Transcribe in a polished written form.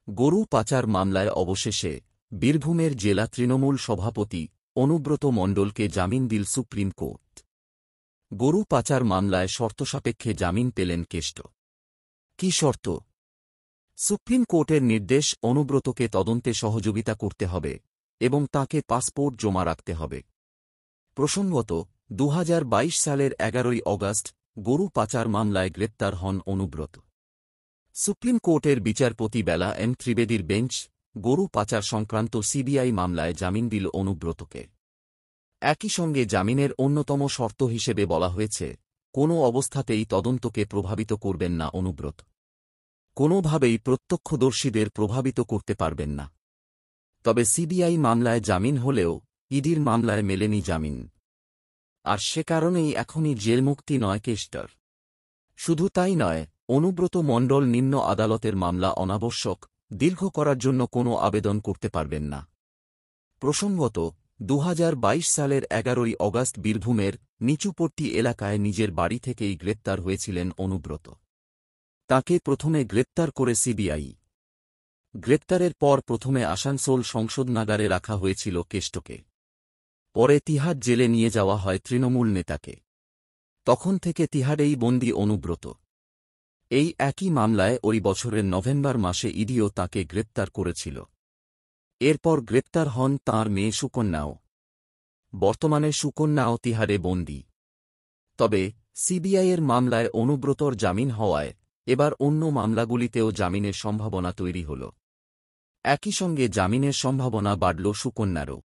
গরু পাচার মামলায় অবশেষে বীরভূমের জেলা তৃণমূল সভাপতি অনুব্রত মণ্ডলকে জামিন দিল সুপ্রিম কোর্ট। গরু পাচার মামলায় শর্তসাপেক্ষে জামিন পেলেন কেষ্ট। কি শর্ত? সুপ্রিম কোর্টের নির্দেশ, অনুব্রতকে তদন্তে সহযোগিতা করতে হবে এবং তাঁকে পাসপোর্ট জমা রাখতে হবে। প্রসঙ্গত, 2022 সালের 11 অগাস্ট গরু পাচার মামলায় গ্রেপ্তার হন অনুব্রত। সুপ্রিম কোর্টের বিচারপতি বেলা এম ত্রিবেদীর বেঞ্চ গরু পাচার সংক্রান্ত সিবিআই মামলায় জামিন দিল অনুব্রতকে। একই সঙ্গে জামিনের অন্যতম শর্ত হিসেবে বলা হয়েছে, কোনো অবস্থাতেই তদন্তকে প্রভাবিত করবেন না অনুব্রত। কোনোভাবেই প্রত্যক্ষদর্শীদের প্রভাবিত করতে পারবেন না। তবে সিবিআই মামলায় জামিন হলেও ইডির মামলায় মেলেনি জামিন। আর সে কারণেই এখনই জেলমুক্তি নয় কেষ্টর। শুধু তাই নয়, অনুব্রত মণ্ডল নিম্ন আদালতের মামলা অনাবশ্যক দীর্ঘ করার জন্য কোনো আবেদন করতে পারবেন না। প্রসঙ্গত, 2022 সালের 11 অগাস্ট বীরভূমের নিচুপট্টি এলাকায় নিজের বাড়ি থেকেই গ্রেপ্তার হয়েছিলেন অনুব্রত। তাঁকে প্রথমে গ্রেপ্তার করে সিবিআই। গ্রেপ্তারের পর প্রথমে আসানসোল সংসদনাগারে রাখা হয়েছিল কেষ্টকে। পরে তিহাড় জেলে নিয়ে যাওয়া হয় তৃণমূল নেতাকে। তখন থেকে তিহাড়েই বন্দী অনুব্রত। এই একই মামলায় ওই বছরের নভেম্বর মাসে ইডিও তাঁকে গ্রেপ্তার করেছিল। এরপর গ্রেপ্তার হন তাঁর মেয়ে সুকন্যাও। বর্তমানে সুকন্যাও তিহাড়ে বন্দী। তবে সিবিআইয়ের মামলায় অনুব্রতর জামিন হওয়ায় এবার অন্য মামলাগুলিতেও জামিনের সম্ভাবনা তৈরি হল। একই সঙ্গে জামিনের সম্ভাবনা বাড়ল সুকন্যারও।